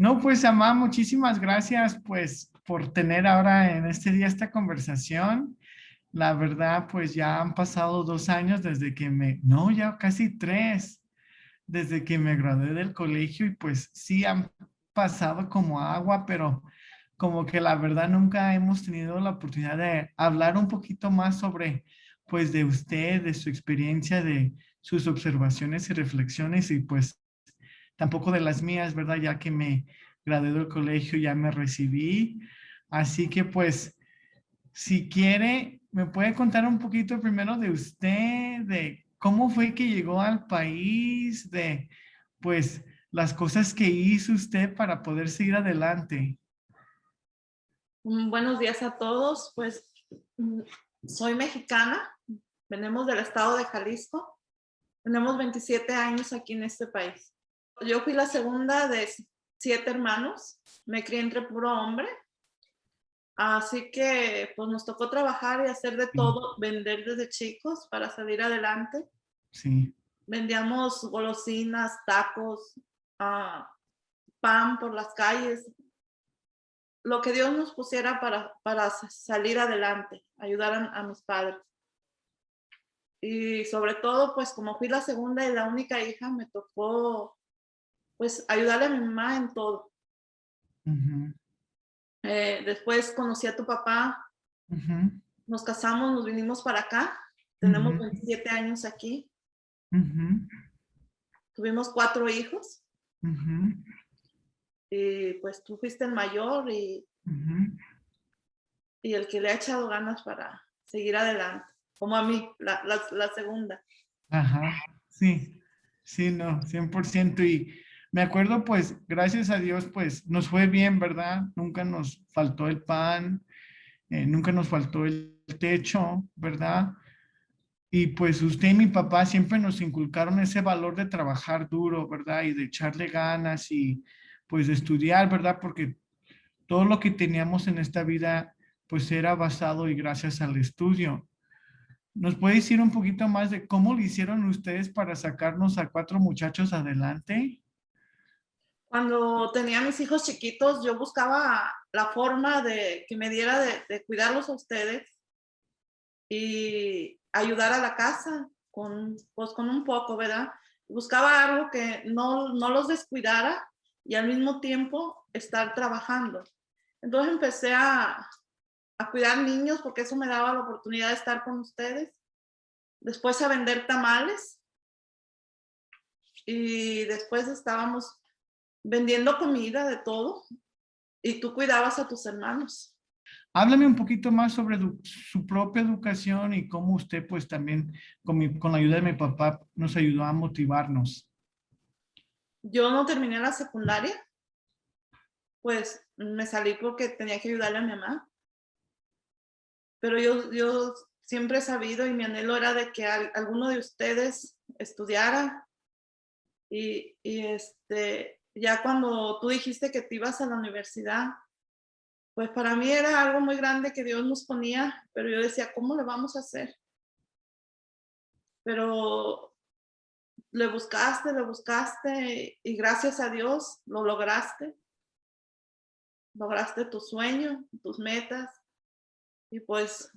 No, pues, Amá, muchísimas gracias, pues, por tener ahora en este día esta conversación. La verdad, pues, ya han pasado 2 años desde que no, ya casi 3, desde que me gradué del colegio y pues sí han pasado como agua, pero como que la verdad nunca hemos tenido la oportunidad de hablar un poquito más sobre, pues, de usted, de su experiencia, de sus observaciones y reflexiones y pues tampoco de las mías, ¿verdad? Ya que me gradué del colegio, ya me recibí. Así que pues, si quiere, me puede contar un poquito primero de usted, de cómo fue que llegó al país, de pues las cosas que hizo usted para poder seguir adelante. Buenos días a todos. Pues mm, soy mexicana, venimos del estado de Jalisco, tenemos 27 años aquí en este país. Yo fui la segunda de 7 hermanos, me crié entre puro hombre, así que pues nos tocó trabajar y hacer de Sí, todo, vender desde chicos para salir adelante. sí. Vendíamos golosinas, tacos, ah, pan por las calles, lo que Dios nos pusiera para salir adelante, ayudar a mis padres. Y sobre todo, pues como fui la segunda y la única hija, me tocó pues ayudarle a mi mamá en todo. Ujú, Después conocí a tu papá, ujú, nos casamos, nos vinimos para acá, tenemos ujú, 27 años aquí, ujú, tuvimos 4 hijos ujú, y pues tú fuiste el mayor ujú. y el que le ha echado ganas para seguir adelante, como a mí, la segunda. Ajá, sí, sí, no, 100%. Y me acuerdo, pues, gracias a Dios, pues, nos fue bien, ¿verdad? Nunca nos faltó el pan, nunca nos faltó el techo, ¿verdad? Y pues usted y mi papá siempre nos inculcaron ese valor de trabajar duro, ¿verdad? Y de echarle ganas y pues de estudiar, ¿verdad? Porque todo lo que teníamos en esta vida, pues era basado y gracias al estudio. ¿Nos puede decir un poquito más de cómo lo hicieron ustedes para sacarnos a 4 muchachos adelante? Cuando tenía mis hijos chiquitos, yo buscaba la forma de que me diera de cuidarlos a ustedes y ayudar a la casa con, pues, con un poco, ¿verdad? Buscaba algo que no los descuidara y al mismo tiempo estar trabajando. Entonces empecé a cuidar niños porque eso me daba la oportunidad de estar con ustedes. Después a vender tamales y después estábamos vendiendo comida de todo y tú cuidabas a tus hermanos. Háblame un poquito más sobre su propia educación y cómo usted, pues también, con la ayuda de mi papá, nos ayudó a motivarnos. Yo no terminé la secundaria, pues me salí porque tenía que ayudarle a mi mamá, pero yo siempre he sabido y mi anhelo era de que alguno de ustedes estudiara ya cuando tú dijiste que te ibas a la universidad, pues para mí era algo muy grande que Dios nos ponía, pero yo decía, ¿cómo le vamos a hacer? Pero le buscaste y gracias a Dios lo lograste. Lograste tu sueño, tus metas y pues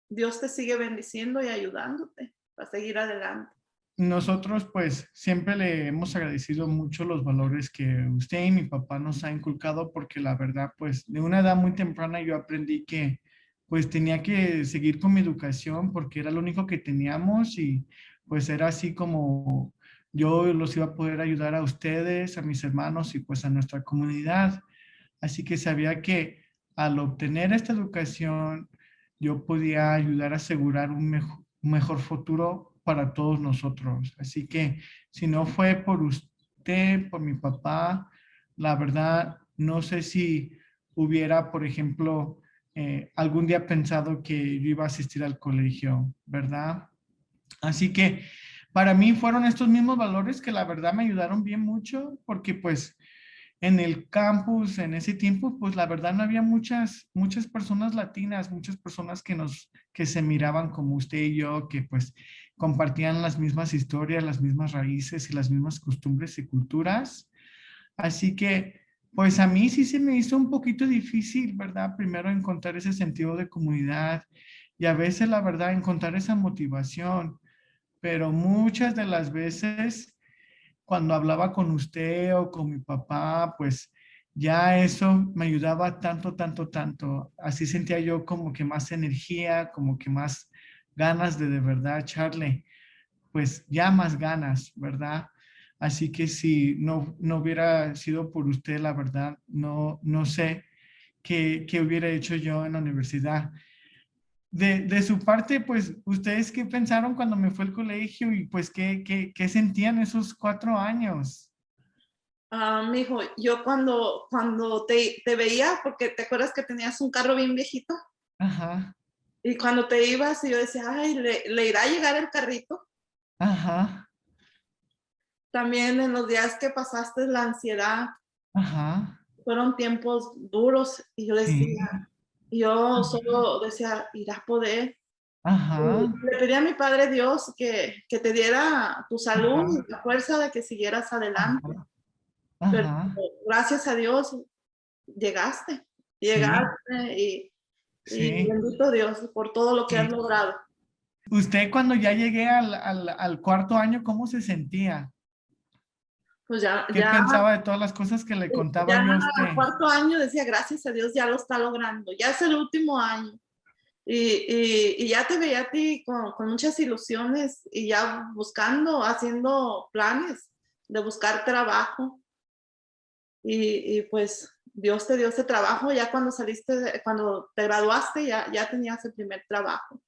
Dios te sigue bendiciendo y ayudándote a seguir adelante. Nosotros, pues, siempre le hemos agradecido mucho los valores que usted y mi papá nos ha inculcado, porque la verdad, pues, de una edad muy temprana yo aprendí que, pues, tenía que seguir con mi educación porque era lo único que teníamos y, pues, era así como yo los iba a poder ayudar a ustedes, a mis hermanos y, pues, a nuestra comunidad. Así que sabía que al obtener esta educación, yo podía ayudar a asegurar un mejor futuro para todos nosotros. Así que si no fue por usted, por mi papá, la verdad, no sé si hubiera, por ejemplo, algún día pensado que yo iba a asistir al colegio, ¿verdad? Así que para mí fueron estos mismos valores que la verdad me ayudaron bien mucho, porque pues en el campus, en ese tiempo, pues la verdad no había muchas personas latinas, muchas personas que se miraban como usted y yo, que pues compartían las mismas historias, las mismas raíces y las mismas costumbres y culturas. Así que, Pues a mí sí se me hizo un poquito difícil, ¿verdad? Primero encontrar ese sentido de comunidad y a veces, la verdad, encontrar esa motivación, pero muchas de las veces cuando hablaba con usted o con mi papá, pues ya eso me ayudaba tanto, tanto, tanto. Así sentía yo como que más energía, como que más ganas de verdad echarle, pues ya más ganas, ¿verdad? Así que si no hubiera sido por usted, la verdad, no sé qué hubiera hecho yo en la universidad. De su parte, pues, ¿ustedes qué pensaron cuando me fue al colegio y pues qué sentían esos 4 años? Mijo, yo cuando te veía, porque te acuerdas que tenías un carro bien viejito, Ajá, y cuando te ibas, yo decía, ay, ¿le irá a llegar el carrito? ajá, También en los días que pasaste la ansiedad, ajá, fueron tiempos duros, y yo decía, sí, yo ajá, solo decía, irá a poder. ajá, Y le pedí a mi Padre Dios que te diera tu salud ajá, y la fuerza de que siguieras adelante. ajá, Pero ajá, gracias a Dios llegaste, sí, llegaste y sí. bendito Dios por todo lo que has Sí. logrado. Usted cuando ya llegué al cuarto año, ¿cómo se sentía? Pues ¿Qué pensaba de todas las cosas que le contaba ya yo a al usted? cuarto año decía, gracias a Dios ya lo está logrando, ya es el último año. Y ya te veía a ti con muchas ilusiones y ya buscando, haciendo planes de buscar trabajo. Y pues Dios te dio ese trabajo, ya cuando saliste, cuando te graduaste, ya tenías el primer trabajo.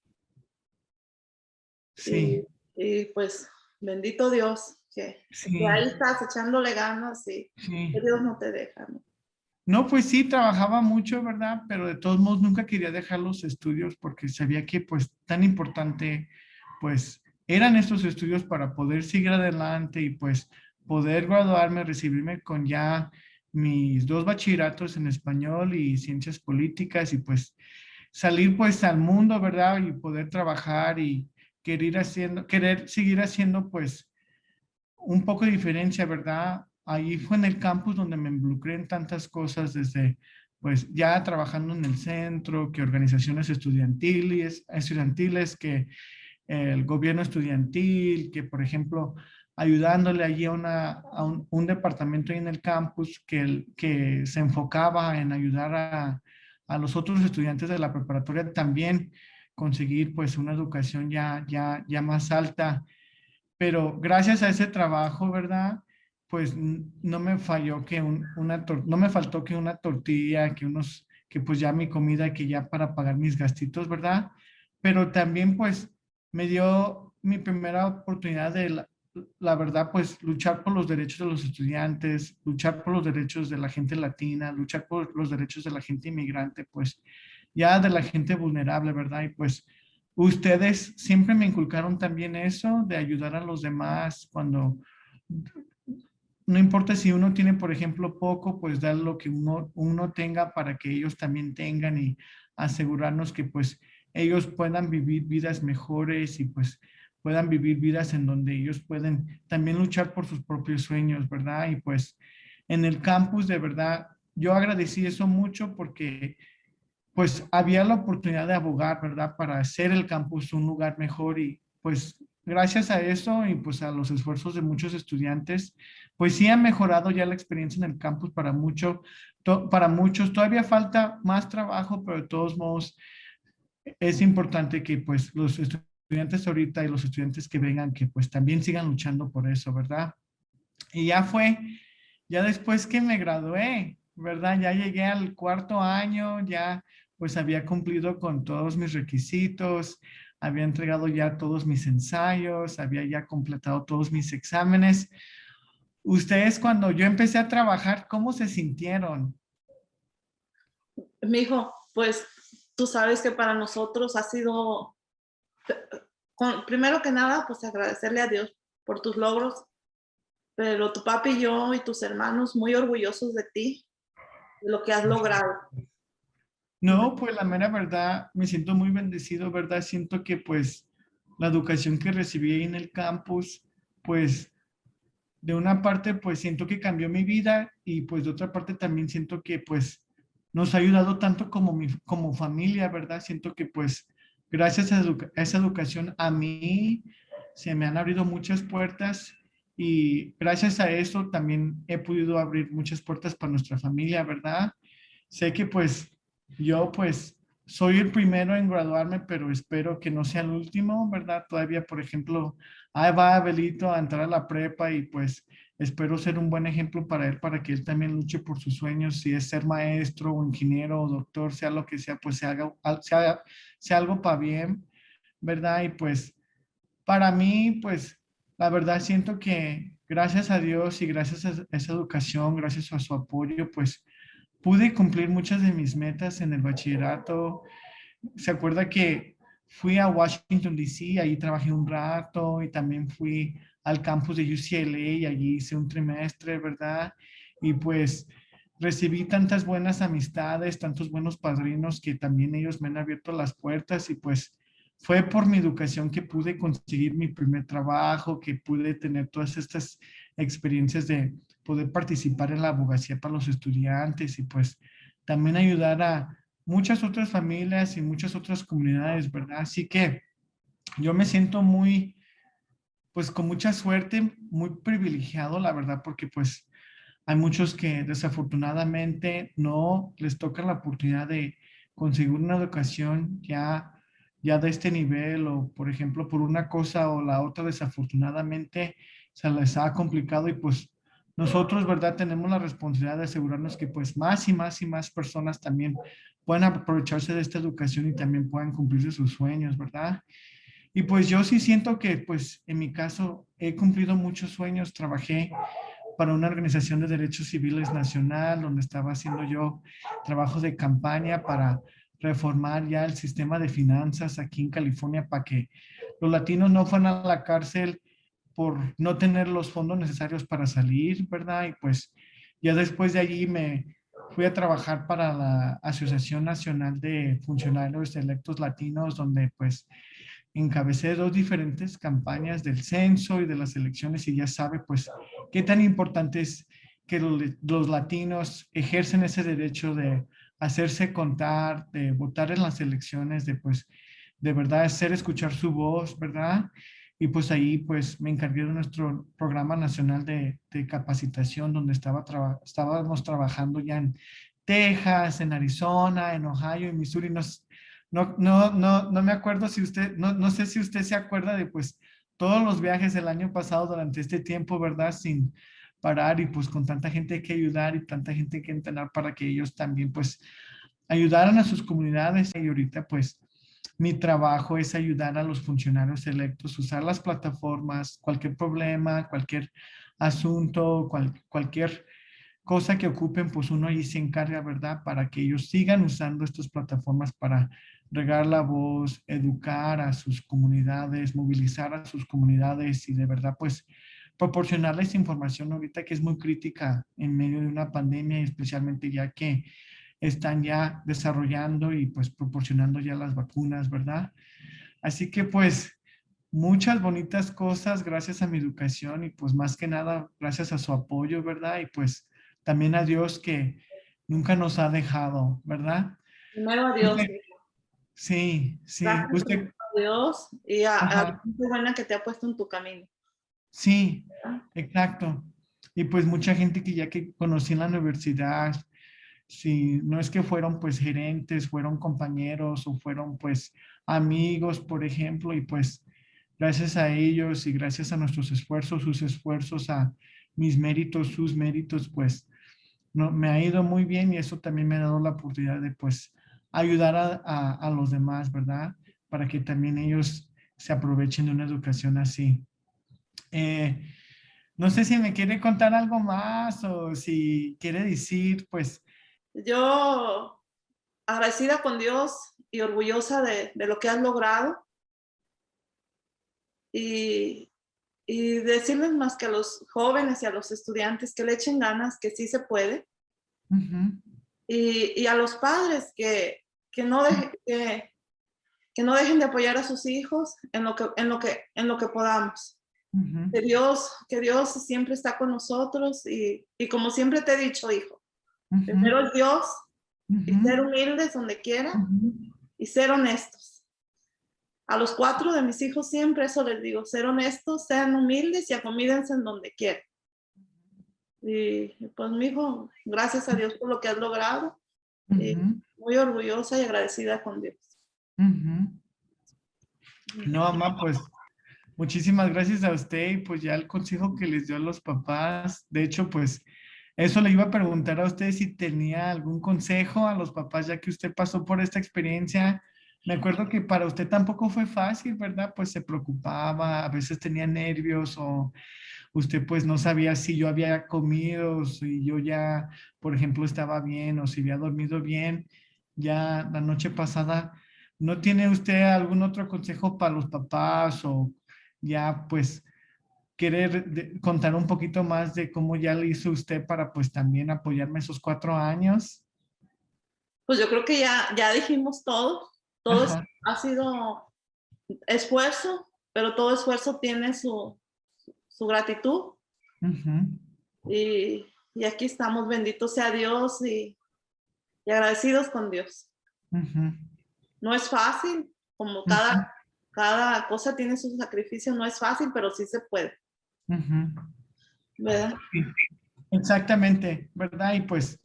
Sí, Y, y pues bendito Dios, que ahí sí, estás echándole ganas y que sí. Dios no te deja, ¿no? No, pues sí, trabajaba mucho, ¿verdad? Pero de todos modos nunca quería dejar los estudios porque sabía que pues tan importante pues eran estos estudios para poder seguir adelante y pues poder graduarme, recibirme con ya mis 2 bachilleratos en español y ciencias políticas y pues salir pues al mundo, ¿verdad? Y poder trabajar y querer seguir haciendo pues un poco de diferencia, ¿verdad? Ahí fue en el campus donde me involucré en tantas cosas, desde pues ya trabajando en el centro, que organizaciones estudiantiles, que el gobierno estudiantil, que por ejemplo ayudándole allí a un departamento ahí en el campus que se enfocaba en ayudar a los otros estudiantes de la preparatoria también conseguir pues una educación ya más alta, pero gracias a ese trabajo, ¿verdad? Pues no me falló que no me faltó que una tortilla, que pues ya mi comida, que ya para pagar mis gastitos, ¿verdad? Pero también pues me dio mi primera oportunidad de la verdad, pues luchar por los derechos de los estudiantes, luchar por los derechos de la gente latina, luchar por los derechos de la gente inmigrante, pues ya de la gente vulnerable, ¿verdad? Y pues ustedes siempre me inculcaron también eso de ayudar a los demás cuando no importa si uno tiene, por ejemplo, poco, pues dar lo que uno tenga para que ellos también tengan y asegurarnos que pues ellos puedan vivir vidas mejores y pues puedan vivir vidas en donde ellos pueden también luchar por sus propios sueños, ¿verdad? Y pues en el campus, de verdad, yo agradecí eso mucho porque pues había la oportunidad de abogar, ¿verdad? Para hacer el campus un lugar mejor y pues gracias a eso y pues a los esfuerzos de muchos estudiantes, pues sí ha mejorado ya la experiencia en el campus para muchos. Todavía falta más trabajo, pero de todos modos es importante que pues los estudiantes ahorita y los estudiantes que vengan, que pues también sigan luchando por eso, ¿verdad? Y ya después que me gradué, ¿verdad? Ya llegué al cuarto año, ya pues había cumplido con todos mis requisitos, había entregado ya todos mis ensayos, había ya completado todos mis exámenes. Ustedes cuando yo empecé a trabajar, ¿cómo se sintieron? Mi hijo, pues tú sabes que para nosotros ha sido, primero que nada, pues agradecerle a Dios por tus logros, pero tu papi y yo y tus hermanos muy orgullosos de ti, de lo que has logrado. No, pues la mera verdad, me siento muy bendecido, ¿verdad? Siento que pues la educación que recibí ahí en el campus, pues de una parte pues siento que cambió mi vida y pues de otra parte también siento que pues nos ha ayudado tanto como, como familia, ¿verdad? Siento que pues gracias a, a esa educación a mí se me han abierto muchas puertas y gracias a eso también he podido abrir muchas puertas para nuestra familia, ¿verdad? Sé que pues yo pues soy el primero en graduarme, pero espero que no sea el último, ¿verdad? Todavía, por ejemplo, ahí va Abelito a entrar a la prepa y pues espero ser un buen ejemplo para él, para que él también luche por sus sueños, si es ser maestro o ingeniero o doctor, sea lo que sea, pues sea algo para bien, ¿verdad? Y pues para mí, pues la verdad siento que gracias a Dios y gracias a esa educación, gracias a su apoyo, pues pude cumplir muchas de mis metas en el bachillerato. Se acuerda que fui a Washington, D.C., ahí trabajé un rato y también fui al campus de UCLA y allí hice un trimestre, ¿verdad? Y pues recibí tantas buenas amistades, tantos buenos padrinos que también ellos me han abierto las puertas y pues fue por mi educación que pude conseguir mi primer trabajo, que pude tener todas estas experiencias de poder participar en la abogacía para los estudiantes y pues también ayudar a muchas otras familias y muchas otras comunidades, ¿verdad? Así que yo me siento muy, pues con mucha suerte, muy privilegiado, la verdad, porque pues hay muchos que desafortunadamente no les toca la oportunidad de conseguir una educación ya de este nivel o, por ejemplo, por una cosa o la otra, desafortunadamente se les ha complicado y pues nosotros, ¿verdad? Tenemos la responsabilidad de asegurarnos que pues más y más y más personas también puedan aprovecharse de esta educación y también puedan cumplirse sus sueños, ¿verdad? Y pues yo sí siento que pues en mi caso he cumplido muchos sueños, trabajé para una organización de derechos civiles nacional, donde estaba haciendo yo trabajo de campaña para reformar ya el sistema de finanzas aquí en California para que los latinos no fueran a la cárcel por no tener los fondos necesarios para salir, ¿verdad? Y pues ya después de allí me fui a trabajar para la Asociación Nacional de Funcionarios Electos Latinos, donde pues encabecé dos diferentes campañas del censo y de las elecciones y ya sabe pues qué tan importante es que los latinos ejercen ese derecho de hacerse contar, de votar en las elecciones, de pues de verdad hacer escuchar su voz, ¿verdad? Y pues ahí pues me encargué de nuestro programa nacional de capacitación donde estábamos trabajando ya en Texas, en Arizona, en Ohio, en Missouri. No me acuerdo si usted, no sé si usted se acuerda de pues todos los viajes el año pasado durante este tiempo, ¿verdad? Sin parar y pues con tanta gente que ayudar y tanta gente que entrenar para que ellos también pues ayudaran a sus comunidades. Y ahorita pues mi trabajo es ayudar a los funcionarios electos, usar las plataformas, cualquier problema, cualquier asunto, cualquier cosa que ocupen, pues uno ahí se encarga, ¿verdad? Para que ellos sigan usando estas plataformas para regar la voz, educar a sus comunidades, movilizar a sus comunidades y de verdad, pues proporcionarles información ahorita que es muy crítica en medio de una pandemia, especialmente ya que están ya desarrollando y pues proporcionando ya las vacunas, ¿verdad? Así que pues muchas bonitas cosas gracias a mi educación y pues más que nada gracias a su apoyo, ¿verdad? Y pues también a Dios que nunca nos ha dejado, ¿verdad? Primero a Dios. Usted, sí, sí, Gracias usted, primero a Dios y a la ajá, gente buena que te ha puesto en tu camino. sí, exacto. Y pues mucha gente que ya que conocí en la universidad, si no es que fueron pues gerentes, fueron compañeros o fueron pues amigos, por ejemplo, y pues gracias a ellos y gracias a nuestros esfuerzos, sus esfuerzos, a mis méritos, sus méritos, pues no, me ha ido muy bien y eso también me ha dado la oportunidad de pues ayudar a los demás, ¿verdad? Para que también ellos se aprovechen de una educación así. Eh, no sé si me quiere contar algo más o si quiere decir, pues, Yo agradecida con Dios y orgullosa de lo que has logrado y, y decirles más que a los jóvenes y a los estudiantes que le echen ganas, que sí se puede, ujú, y a los padres que no que no dejen de apoyar a sus hijos en lo que podamos. Ujú, que Dios siempre está con nosotros y como siempre te he dicho, hijo, ujú, primero es Dios y ujú, ser humildes donde quiera ujú, y ser honestos. A los 4 de mis hijos siempre eso les digo, ser honestos, sean humildes y acomídense en donde quieran. Y pues mi hijo, gracias a Dios por lo que has logrado y ujú, muy orgullosa y agradecida con Dios. ujú. No, mamá, pues muchísimas gracias a usted y pues ya el consejo que les dio a los papás. De hecho, pues eso le iba a preguntar a usted si tenía algún consejo a los papás ya que usted pasó por esta experiencia. Me acuerdo que para usted tampoco fue fácil, ¿verdad? Pues se preocupaba, a veces tenía nervios o usted pues no sabía si yo había comido, si yo ya, por ejemplo, estaba bien o si había dormido bien ya la noche pasada. ¿No tiene usted algún otro consejo para los papás o ya pues querer contar un poquito más de cómo ya le hizo usted para pues también apoyarme esos 4 años? Pues yo creo que ya dijimos todo, Ajá. ha sido esfuerzo, pero todo esfuerzo tiene su gratitud Ujú, y aquí estamos, bendito sea Dios y agradecidos con Dios. ujú, No es fácil, como ujú, cada cosa tiene su sacrificio, no es fácil, pero sí se puede, ujú. ¿verdad? Sí, exactamente, ¿verdad? Y pues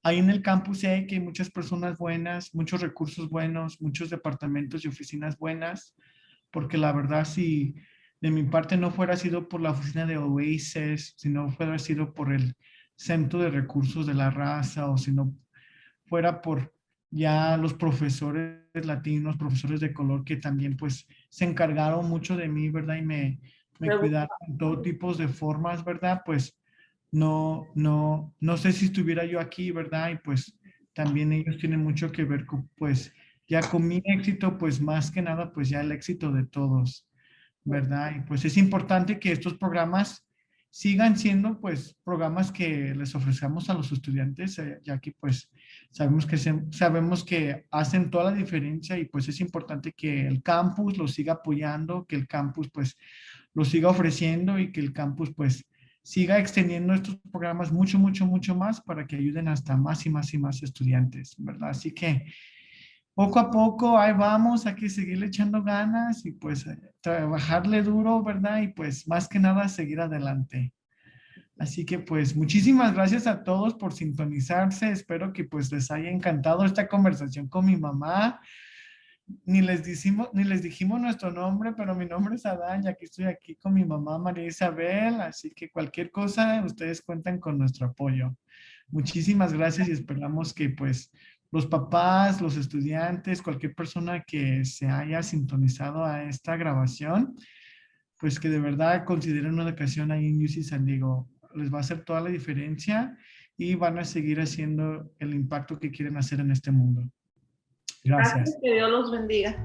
ahí en el campus sé que hay muchas personas buenas, muchos recursos buenos, muchos departamentos y oficinas buenas, porque la verdad si de mi parte no fuera sido por la oficina de Oasis, si no fuera sido por el Centro de Recursos de la Raza o si no fuera por ya los profesores latinos, profesores de color que también pues se encargaron mucho de mí, ¿verdad? Y me cuidaron en todo tipo de formas, ¿verdad? Pues no sé si estuviera yo aquí, ¿verdad? Y pues también ellos tienen mucho que ver con, pues, ya con mi éxito, pues más que nada, pues ya el éxito de todos, ¿verdad? Y pues es importante que estos programas sigan siendo, pues, programas que les ofrezcamos a los estudiantes, ya que, pues, sabemos que hacen toda la diferencia y pues es importante que el campus los siga apoyando, que el campus, pues, lo siga ofreciendo y que el campus pues siga extendiendo estos programas mucho, mucho, mucho más para que ayuden hasta más y más y más estudiantes, ¿verdad? Así que poco a poco ahí vamos, hay que seguirle echando ganas y pues trabajarle duro, ¿verdad? Y pues más que nada seguir adelante. Así que pues muchísimas gracias a todos por sintonizarse. Espero que pues les haya encantado esta conversación con mi mamá. Ni les dijimos nuestro nombre, pero mi nombre es Adán y aquí estoy aquí con mi mamá María Isabel, así que cualquier cosa, ustedes cuentan con nuestro apoyo. Muchísimas gracias y esperamos que pues los papás, los estudiantes, cualquier persona que se haya sintonizado a esta grabación, pues que de verdad consideren una educación ahí en UC San Diego. Les va a hacer toda la diferencia y van a seguir haciendo el impacto que quieren hacer en este mundo. Gracias, Gracias. que Dios los bendiga.